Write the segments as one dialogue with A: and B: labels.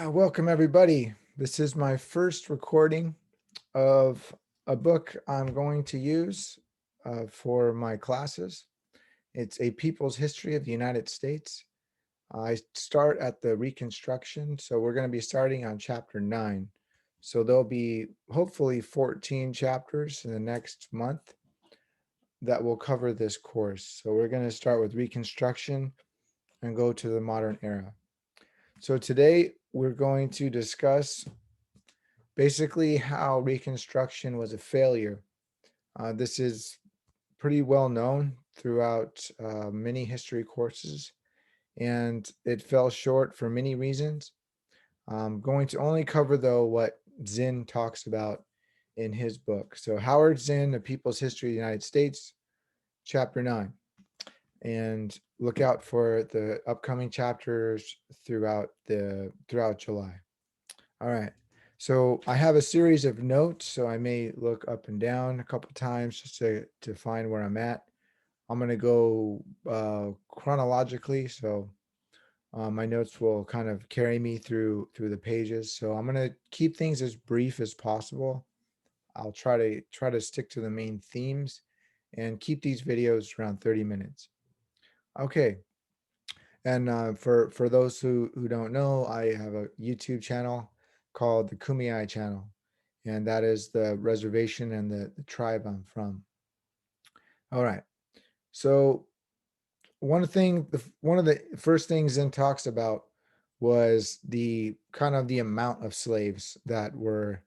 A: Welcome, everybody. This is my first recording of a book I'm going to use for my classes. It's A People's History of the United States. I start at the Reconstruction, so we're going to be starting on chapter 9. So there'll be hopefully 14 chapters in the next month that will cover this course. So we're going to start with Reconstruction and go to the modern era. So today we're going to discuss basically how Reconstruction was a failure. This is pretty well known throughout many history courses, and it fell short for many reasons. I'm going to only cover, though, what Zinn talks about in his book. So, Howard Zinn, A People's History of the United States, Chapter 9. And look out for the upcoming chapters throughout July. All right. So I have a series of notes, so I may look up and down a couple times just to find where I'm at. I'm going to go chronologically, so my notes will kind of carry me through the pages. So I'm going to keep things as brief as possible. I'll try to stick to the main themes and keep these videos around 30 minutes. Okay. And for those who don't know, I have a YouTube channel called the Kumeyaay channel, and that is the reservation and the tribe I'm from. All right. So one of the first things Zen talks about was the kind of the amount of slaves that were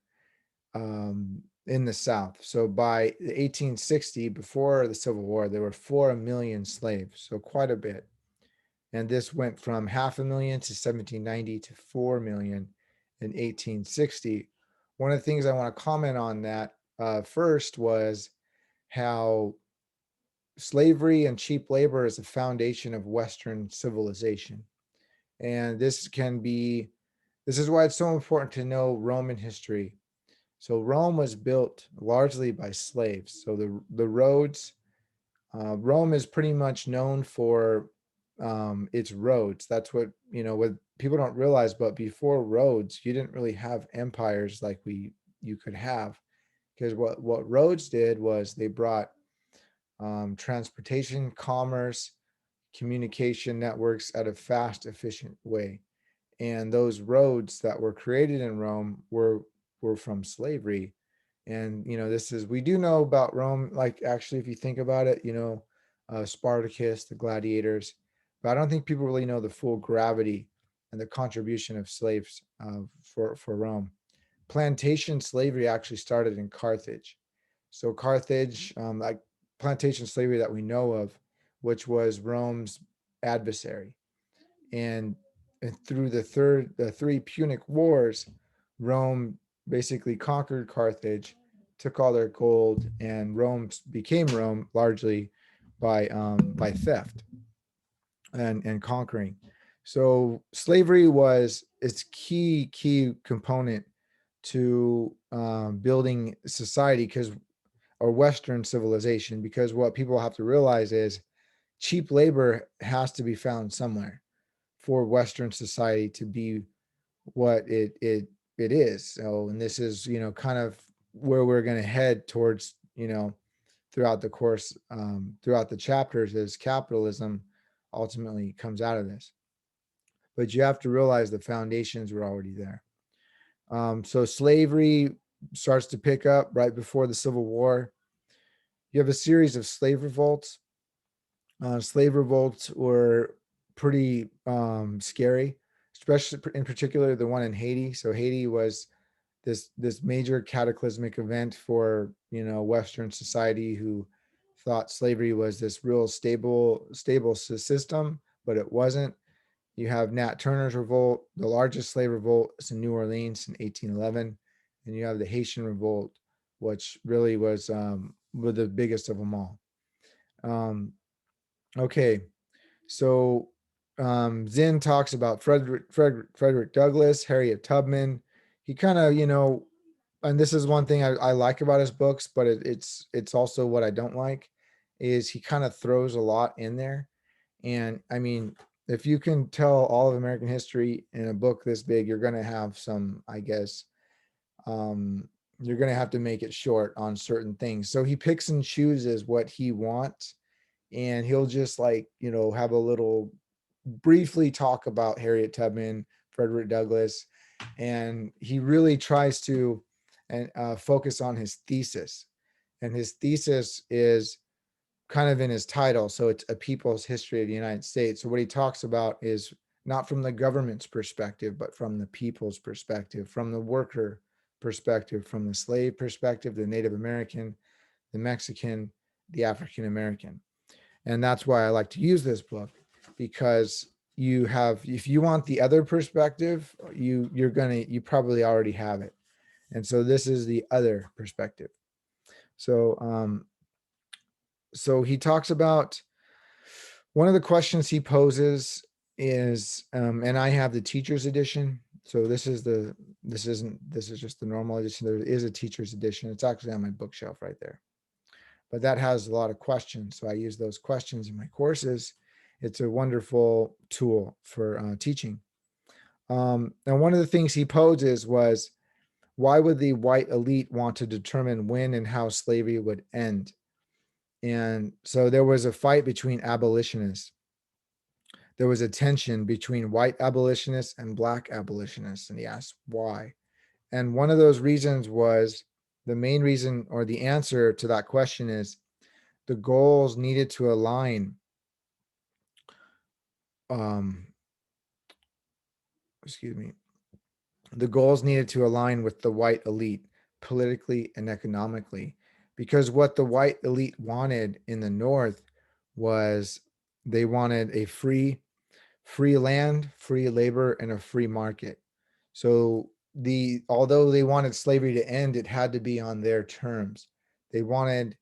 A: in the South. So by 1860, before the Civil War, there were 4 million slaves, so quite a bit. And this went from 500,000 to 1790 to 4 million in 1860. One of the things I want to comment on that first was how slavery and cheap labor is the foundation of Western civilization. And this is why it's so important to know Roman history. So Rome was built largely by slaves. So the roads, Rome is pretty much known for its roads. That's what people don't realize. But before roads, you didn't really have empires like you could have, because what roads did was they brought transportation, commerce, communication networks at a fast, efficient way. And those roads that were created in Rome were from slavery. And this is we do know about Rome. Like, actually, if you think about it, Spartacus, the gladiators, but I don't think people really know the full gravity and the contribution of slaves for Rome. Plantation slavery actually started in Carthage. So Carthage, like plantation slavery that we know of, which was Rome's adversary, and through the three Punic Wars, Rome basically conquered Carthage, took all their gold, and Rome became Rome largely by theft and conquering. So slavery was its key component to building society, because or Western civilization, because what people have to realize is cheap labor has to be found somewhere for Western society to be what it is. So, and this is kind of where we're going to head towards throughout the course, throughout the chapters, as capitalism ultimately comes out of this. But you have to realize the foundations were already there. So slavery starts to pick up right before the Civil War. You have a series of slave revolts. Slave revolts were pretty scary, especially in particular the one in Haiti. So Haiti was this major cataclysmic event for Western society, who thought slavery was this real stable system, but it wasn't. You have Nat Turner's revolt, the largest slave revolt is in New Orleans in 1811, and you have the Haitian revolt, which really was the biggest of them all. Um, okay, so Zinn talks about Frederick Douglass, Harriet Tubman. He kind of, and this is one thing I like about his books, but it's also what I don't like, is he kind of throws a lot in there. And I mean, if you can tell all of American history in a book this big, you're going to have some, I guess, um, you're going to have to make it short on certain things. So he picks and chooses what he wants, and he'll just like, have a little briefly talk about Harriet Tubman, Frederick Douglass, and he really tries to focus on his thesis. And his thesis is kind of in his title. So it's A People's History of the United States. So what he talks about is not from the government's perspective, but from the people's perspective, from the worker perspective, from the slave perspective, the Native American, the Mexican, the African American. And that's why I like to use this book, because if you want the other perspective, you probably already have it. And so this is the other perspective. So he talks about, one of the questions he poses is, and I have the teacher's edition. So this is just the normal edition. There is a teacher's edition. It's actually on my bookshelf right there. But that has a lot of questions. So I use those questions in my courses. It's a wonderful tool for teaching. And one of the things he poses was, why would the white elite want to determine when and how slavery would end? And so there was a fight between abolitionists. There was a tension between white abolitionists and black abolitionists. And he asked why. And one of those reasons was, the main reason, or the answer to that question is, the goals needed to align. Um, excuse me. The goals needed to align with the white elite politically and economically, because what the white elite wanted in the North was, they wanted a free land, free labor, and a free market. So although they wanted slavery to end, it had to be on their terms. They wanted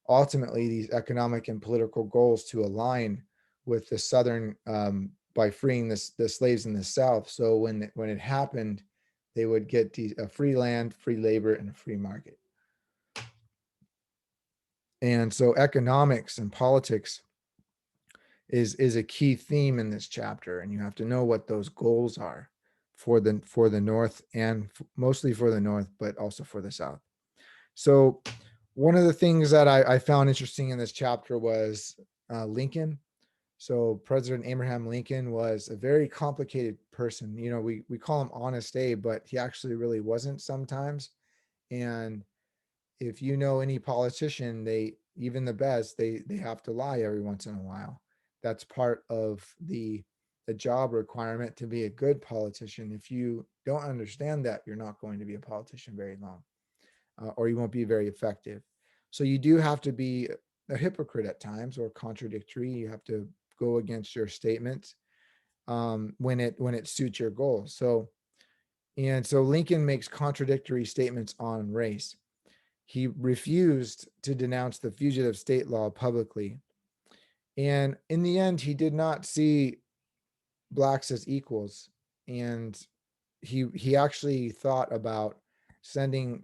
A: ultimately these economic and political goals to align with the Southern, by freeing the slaves in the South. So when it happened, they would get a free land, free labor, and a free market. And so economics and politics is a key theme in this chapter, and you have to know what those goals are for the North, and mostly for the North, but also for the South. So one of the things that I found interesting in this chapter was Lincoln. So President Abraham Lincoln was a very complicated person. We call him Honest Abe, but he actually really wasn't sometimes. And if you know any politician, even the best, they have to lie every once in a while. That's part of the job requirement to be a good politician. If you don't understand that, you're not going to be a politician very long, or you won't be very effective. So you do have to be a hypocrite at times, or contradictory. You have to go against your statements when it suits your goals. So Lincoln makes contradictory statements on race. He refused to denounce the fugitive state law publicly. And in the end, he did not see blacks as equals. And he actually thought about sending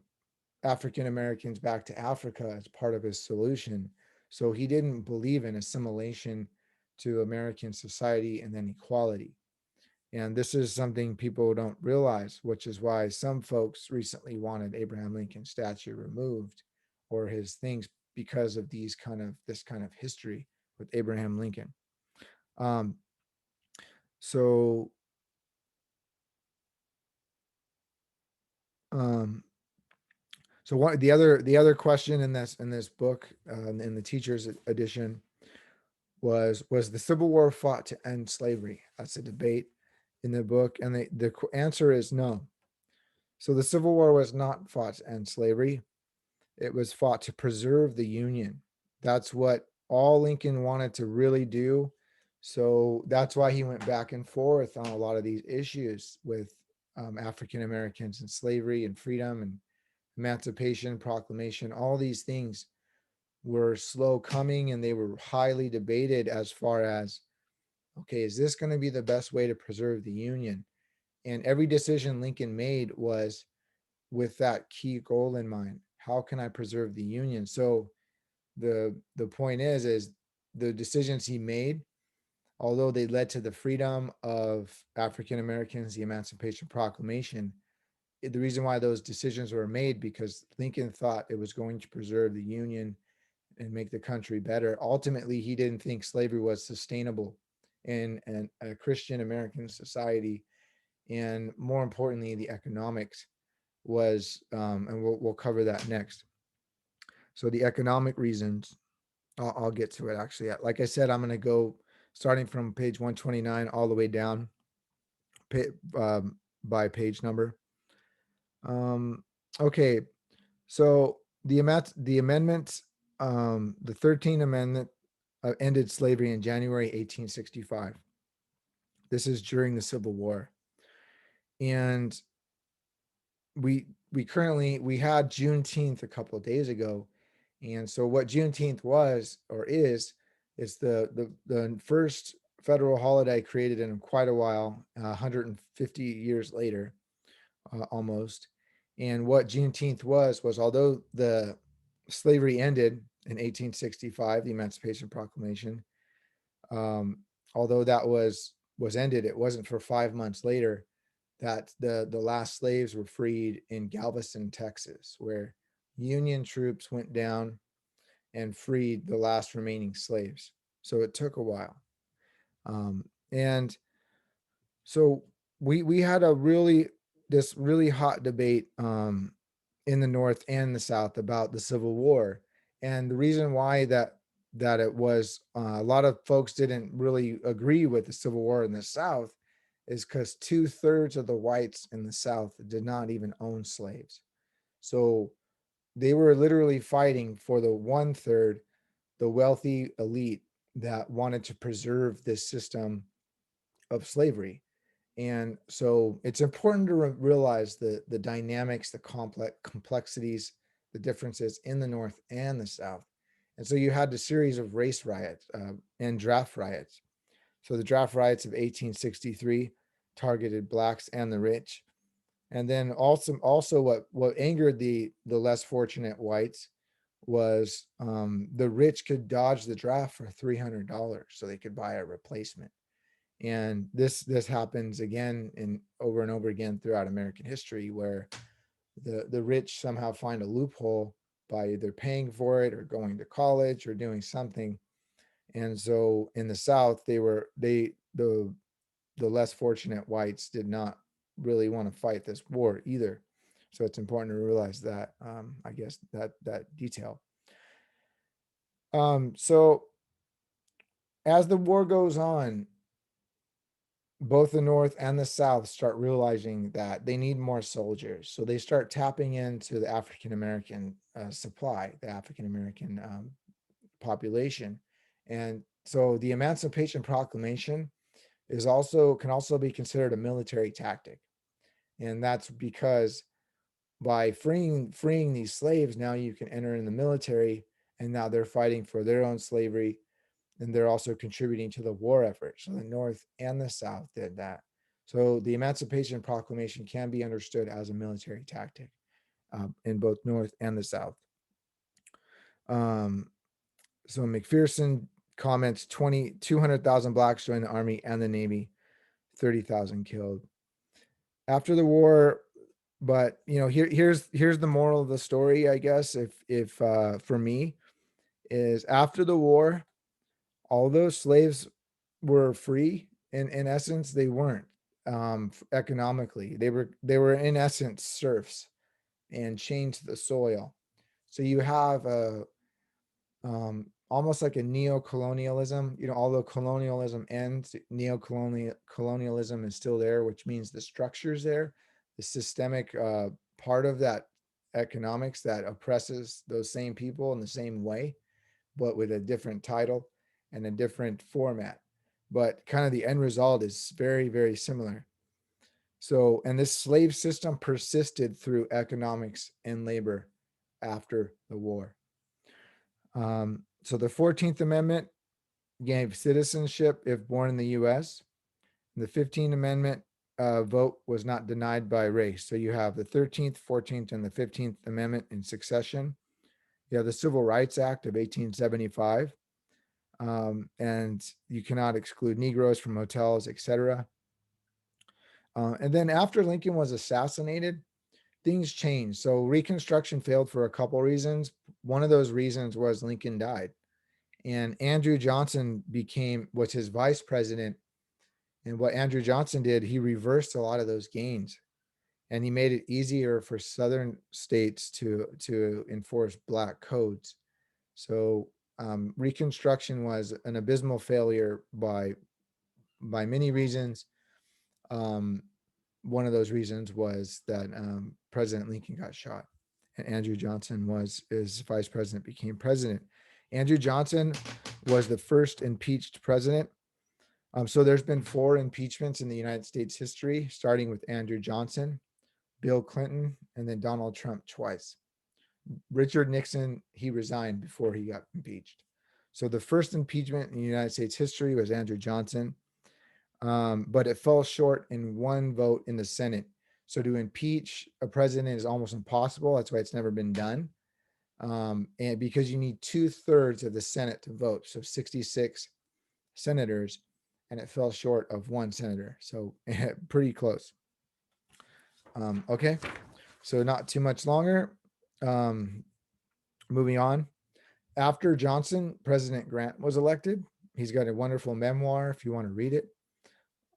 A: African Americans back to Africa as part of his solution. So he didn't believe in assimilation to American society and then equality. And this is something people don't realize, which is why some folks recently wanted Abraham Lincoln's statue removed, or his things, because of this kind of history with Abraham Lincoln. Um, so um, so one the other question in this book, in the teacher's edition, was the Civil War fought to end slavery? That's a debate in the book, and the answer is no. So the Civil War was not fought to end slavery. It was fought to preserve the Union. That's what all Lincoln wanted to really do. So that's why he went back and forth on a lot of these issues with African Americans and slavery and freedom and Emancipation Proclamation. All these things were slow coming, and they were highly debated as far as, okay, is this going to be the best way to preserve the Union? And every decision Lincoln made was with that key goal in mind. How can I preserve the Union? So the point is the decisions he made although they led to the freedom of African Americans, the Emancipation Proclamation, the reason why those decisions were made because Lincoln thought it was going to preserve the Union and make the country better. Ultimately, he didn't think slavery was sustainable in a Christian American society, and more importantly, the economics was, and we'll cover that next. So the economic reasons, I'll get to it actually. Like I said, I'm going to go starting from page 129 all the way down by page number. Um, okay, so the amendments, the 13th Amendment ended slavery in January 1865. This is during the Civil War, and we had Juneteenth a couple of days ago, and so what Juneteenth was or is, it's the first federal holiday created in quite a while, 150 years later, almost. And what Juneteenth was although the slavery ended in 1865, the Emancipation Proclamation, um, although that was ended, it wasn't for 5 months later that the last slaves were freed in Galveston, Texas, where Union troops went down and freed the last remaining slaves. So it took a while. And so we had a really hot debate in the North and the South about the Civil War, and the reason why that it was, a lot of folks didn't really agree with the Civil War in the South is because 2/3 of the whites in the South did not even own slaves. So they were literally fighting for the 1/3, the wealthy elite that wanted to preserve this system of slavery. And so it's important to realize the dynamics, the complexities, the differences in the North and the South. And so you had a series of race riots and draft riots. So the draft riots of 1863 targeted blacks and the rich. And then also what angered the less fortunate whites was, the rich could dodge the draft for $300 so they could buy a replacement. And this happens again and over again throughout American history, where the rich somehow find a loophole by either paying for it or going to college or doing something. And so in the South, the less fortunate whites did not really want to fight this war either. So it's important to realize that, I guess that detail. So as the war goes on, both the North and the South start realizing that they need more soldiers. So they start tapping into the African American supply, the African American population. And so the Emancipation Proclamation can also be considered a military tactic. And that's because by freeing these slaves, now you can enter in the military, and now they're fighting for their own slavery, and they're also contributing to the war effort. So the North and the South did that. So the Emancipation Proclamation can be understood as a military tactic, in both North and the South. Um, so McPherson comments 200,000 blacks joined the Army and the Navy, 30,000 killed. After the war, but here's the moral of the story, I guess, if for me, is after the war, although slaves were free, in essence they weren't, economically. They were in essence serfs and chained to the soil. So you have a, almost like a neo-colonialism. Although colonialism ends, colonialism is still there, which means the structure's there, the systemic part of that economics that oppresses those same people in the same way, but with a different title and a different format. But kind of the end result is very, very similar. So, and this slave system persisted through economics and labor after the war. So the 14th Amendment gave citizenship if born in the U.S. The 15th Amendment vote was not denied by race. So you have the 13th, 14th, and the 15th Amendment in succession. You have the Civil Rights Act of 1875. and you cannot exclude Negroes from hotels, etc. And then after Lincoln was assassinated, things changed. So Reconstruction failed for a couple reasons. One of those reasons was Lincoln died, and Andrew Johnson was his vice president. And what Andrew Johnson did, he reversed a lot of those gains, and he made it easier for Southern states to enforce black codes. So Reconstruction was an abysmal failure by many reasons. Um, One of those reasons was that President Lincoln got shot, and Andrew Johnson was as vice president became president. Andrew Johnson was the first impeached president. So there's been 4 impeachments in the United States history, starting with Andrew Johnson, Bill Clinton, and then Donald Trump twice. Richard Nixon, he resigned before he got impeached. So the first impeachment in United States history was Andrew Johnson, but it fell short in 1 vote in the Senate. So to impeach a president is almost impossible. That's why it's never been done. And because you need 2/3 of the Senate to vote, so 66 senators, and it fell short of 1 senator. So pretty close. Okay, so not too much longer. Um, Moving on. After Johnson, President Grant was elected. He's got a wonderful memoir if you want to read it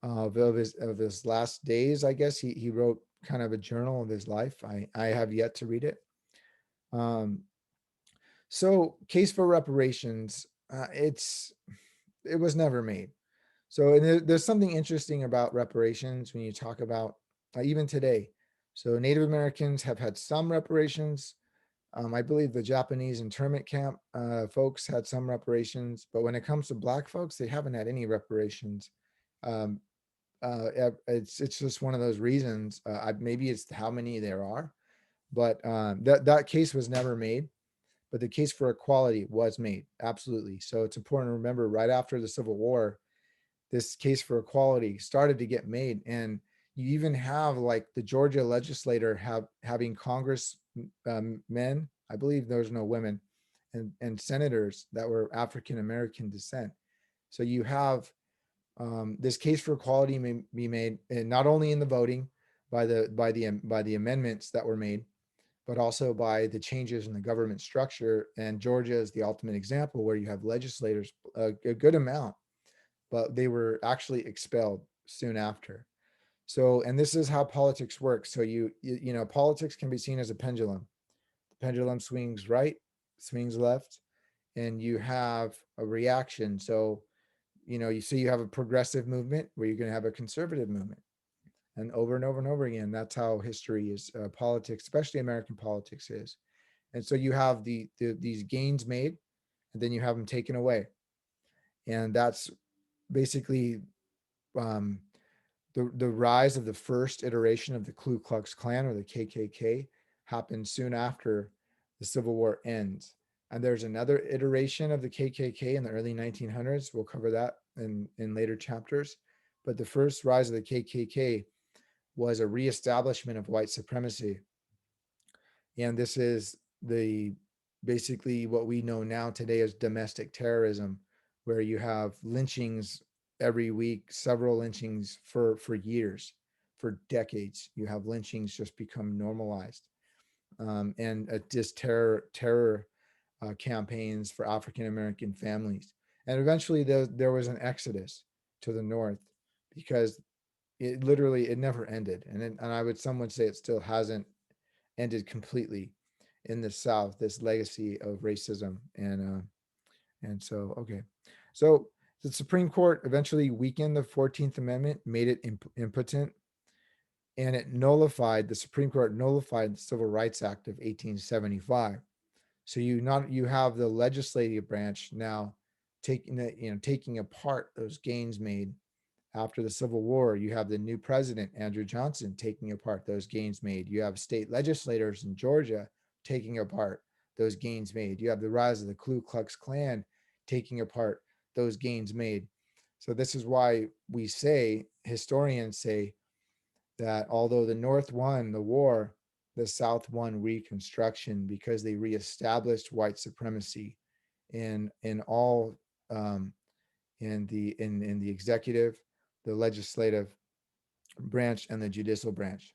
A: of his last days. I guess he wrote kind of a journal of his life. I have yet to read it. Um, so case for reparations, it was never made. So and there's something interesting about reparations when you talk about even today. So Native Americans have had some reparations. I believe the Japanese internment camp folks had some reparations, but when it comes to Black folks, they haven't had any reparations. Um, it's just one of those reasons. Maybe it's how many there are, but that case was never made. But the case for equality was made, absolutely. So it's important to remember right after the Civil War, this case for equality started to get made, and you even have like the Georgia legislator having Congress men, I believe there's no women, and senators that were African American descent. So you have this case for equality may be made, and not only in the voting by the amendments that were made, but also by the changes in the government structure. And Georgia is the ultimate example where you have legislators, a good amount, but they were actually expelled soon after. So, and this is how politics works. So politics can be seen as a pendulum. The pendulum swings right, swings left, and you have a reaction. So, you have a progressive movement where you're going to have a conservative movement, and over and over again. That's how history is, politics, especially American politics, is. And so you have these gains made, and then you have them taken away, and that's basically um, the rise of the first iteration of the Ku Klux Klan, or the KKK, happened soon after the Civil War ends. And there's another iteration of the KKK in the early 1900s. We'll cover that in later chapters. But the first rise of the KKK was a reestablishment of white supremacy. And this is the basically what we know now today as domestic terrorism, where you have lynchings every week, several lynchings for years, for decades. You have lynchings just become normalized, and just terror campaigns for African American families. And eventually there was an exodus to the north, because it never ended, and some would say it still hasn't ended completely in the South, this legacy of racism. And so, okay. So the Supreme Court eventually weakened the 14th Amendment, made it impotent, and the Supreme Court nullified the Civil Rights Act of 1875. So you have the legislative branch now taking apart those gains made after the Civil War. You have the new president, Andrew Johnson, taking apart those gains made. You have state legislators in Georgia taking apart those gains made. You have the rise of the Ku Klux Klan taking apart those gains made. So this is why historians say that although the North won the war, the South won Reconstruction, because they reestablished white supremacy in all um, in the executive, the legislative branch, and the judicial branch.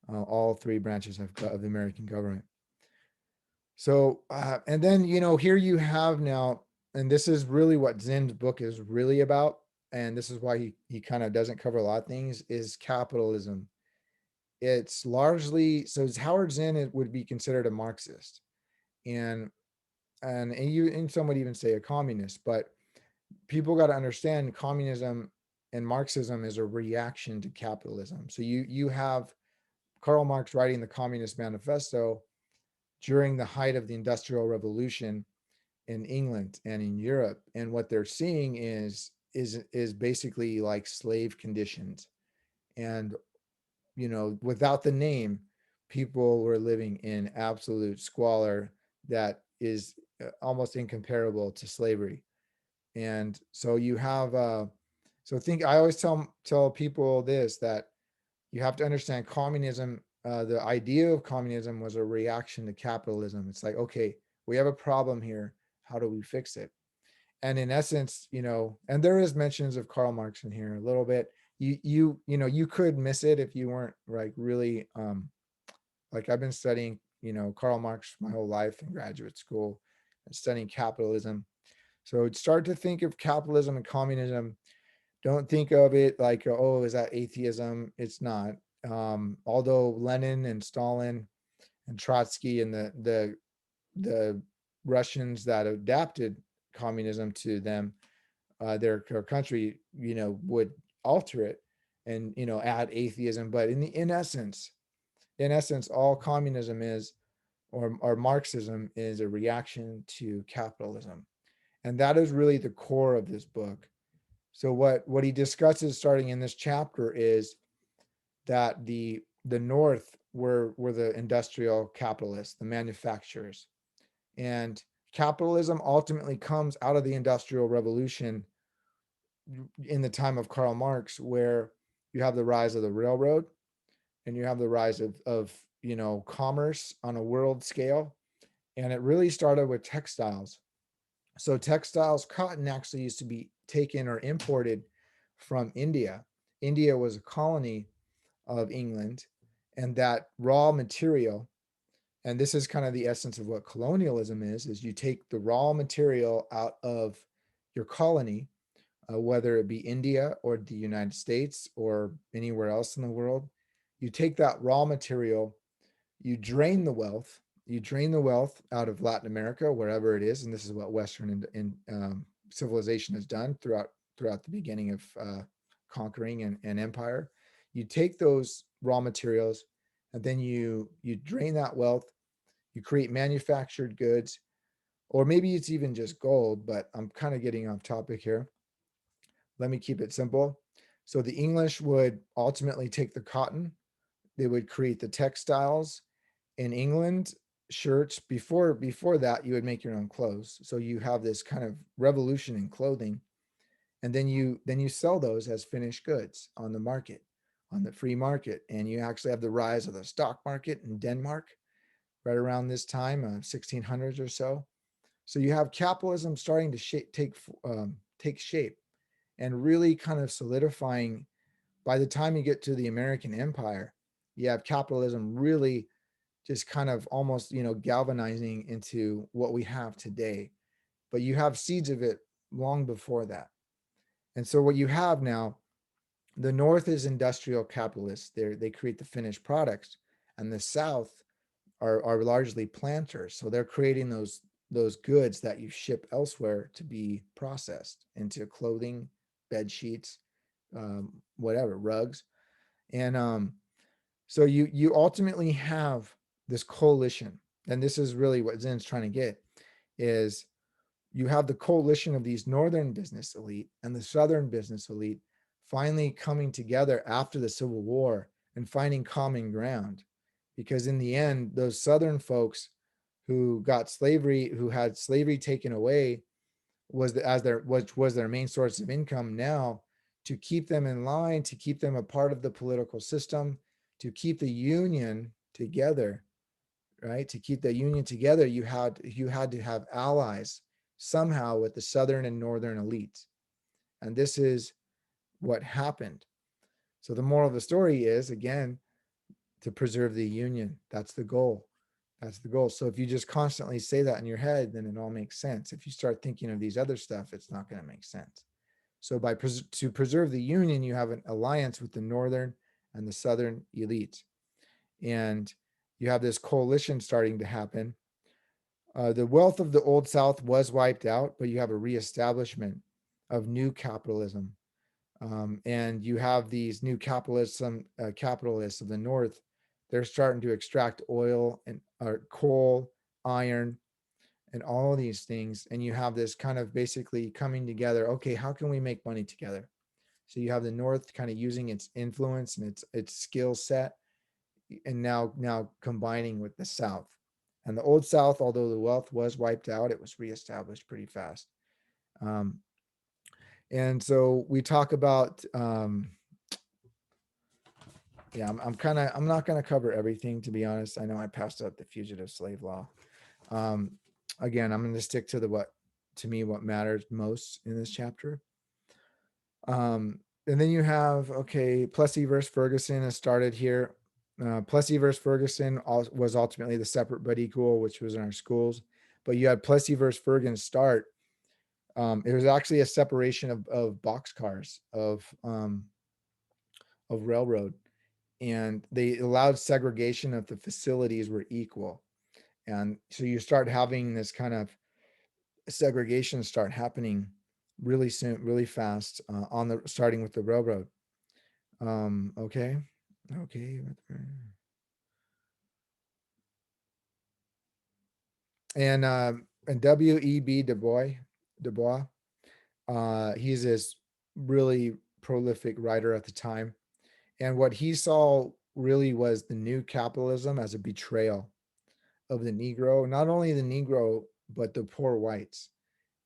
A: All three branches of the American government. So, and then, here you have now, and this is really what Zinn's book is really about. And this is why he kind of doesn't cover a lot of things, is capitalism. It's largely, so Howard Zinn would be considered a Marxist, and and some would even say a communist. But people got to understand, communism and Marxism is a reaction to capitalism. So you have Karl Marx writing the Communist Manifesto during the height of the Industrial Revolution in England and in Europe, and what they're seeing is basically like slave conditions. And without the name, people were living in absolute squalor that is almost incomparable to slavery. And so you have I always tell people this, that you have to understand communism. The idea of communism was a reaction to capitalism. It's like, okay, we have a problem here. How do we fix it? And in essence, and there is mentions of Karl Marx in here a little bit. You could miss it if you weren't like really like I've been studying, Karl Marx my whole life in graduate school and studying capitalism. So start to think of capitalism and communism. Don't think of it like, oh, is that atheism? It's not. Although Lenin and Stalin and Trotsky and the Russians that adapted communism to them, their country, would alter it and add atheism. But in essence, all communism is, or Marxism is, a reaction to capitalism, and that is really the core of this book. So what he discusses starting in this chapter is that the North were the industrial capitalists, the manufacturers, and capitalism ultimately comes out of the Industrial Revolution in the time of Karl Marx, where you have the rise of the railroad and you have the rise of commerce on a world scale. And it really started with textiles. So textiles, cotton actually used to be taken or imported from India. India was a colony of England, and that raw material, and this is kind of the essence of what colonialism is you take the raw material out of your colony, whether it be India or the United States or anywhere else in the world. You take that raw material, you drain the wealth, out of Latin America, wherever it is, and this is what Western civilization has done throughout the beginning of conquering and empire. You take those raw materials, and then you drain that wealth. You create manufactured goods, or maybe it's even just gold. But I'm kind of getting off topic here. Let me keep it simple. So the English would ultimately take the cotton. They would create the textiles. In England, shirts, before that, you would make your own clothes. So you have this kind of revolution in clothing, and then you sell those as finished goods on the market, on the free market. And you actually have the rise of the stock market in Denmark right around this time, 1600s or so. So you have capitalism starting to take shape and really kind of solidifying. By the time you get to the American Empire, you have capitalism really just kind of almost, galvanizing into what we have today. But you have seeds of it long before that. And so what you have now, the North is industrial capitalists. They create the finished products, and the South are largely planters. So they're creating those goods that you ship elsewhere to be processed into clothing, bed sheets, whatever, rugs. And so you ultimately have this coalition, and this is really what Zinn's trying to get, is you have the coalition of these northern business elite and the southern business elite finally coming together after the Civil War and finding common ground. Because in the end, those southern folks who had slavery taken away, which was their main source of income, now to keep them in line, to keep them a part of the political system, to keep the union together, right? To keep the union together, you had to have allies. somehow with the Southern and Northern elites. And this is what happened. So the moral of the story is, again, to preserve the Union. That's the goal. That's the goal. So if you just constantly say that in your head, then it all makes sense. If you start thinking of these other stuff, it's not going to make sense. So to preserve the Union, you have an alliance with the Northern and the Southern elites. And you have this coalition starting to happen. The wealth of the Old South was wiped out, but you have a reestablishment of new capitalism. And you have these new capitalists of the North. They're starting to extract oil and coal, iron, and all of these things. And you have this kind of basically coming together. Okay, how can we make money together? So you have the North kind of using its influence and its skill set, and now combining with the South. And the Old South, although the wealth was wiped out, it was reestablished pretty fast. Um, and so we talk about yeah, I'm not going to cover everything, to be honest. I know I passed out the fugitive slave law. Um, Again, I'm going to stick to what matters most in this chapter. And then you have, okay, Plessy versus Ferguson has started here. Plessy versus Ferguson was ultimately the separate but equal, which was in our schools. But you had Plessy versus Ferguson start. It was actually a separation of boxcars of railroad, and they allowed segregation if the facilities were equal. And so you start having this kind of segregation start happening really soon, really fast, starting with the railroad. Okay. Okay. And W.E.B. Du Bois, he's this really prolific writer at the time. And what he saw really was the new capitalism as a betrayal of the Negro, not only the Negro, but the poor whites.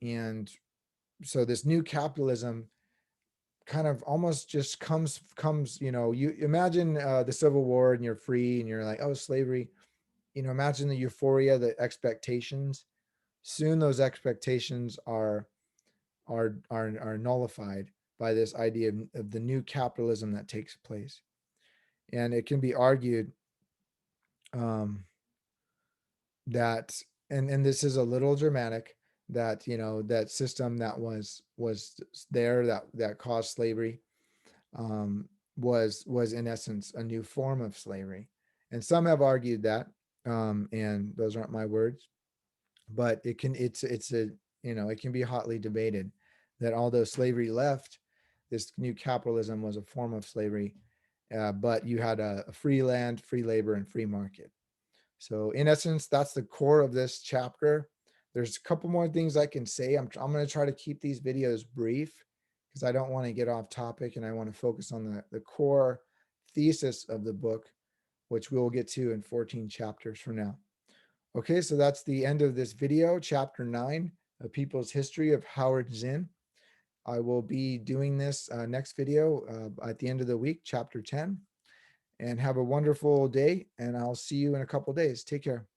A: And so this new capitalism kind of almost just comes, you imagine the Civil War and you're free and you're like, oh, slavery, imagine the euphoria, the expectations. Soon those expectations are nullified by this idea of the new capitalism that takes place. And it can be argued um, that, and this is a little dramatic, that that system that was there that caused slavery um, was in essence a new form of slavery. And some have argued that, and those aren't my words, but it's a it can be hotly debated that although slavery left, this new capitalism was a form of slavery, but you had a free land, free labor, and free market. So in essence, that's the core of this chapter. There's a couple more things I can say. I'm going to try to keep these videos brief because I don't want to get off topic, and I want to focus on the core thesis of the book, which we will get to in 14 chapters from now. Okay, so that's the end of this video, chapter 9, A People's History of Howard Zinn. I will be doing this next video at the end of the week, chapter 10. And have a wonderful day, and I'll see you in a couple days. Take care.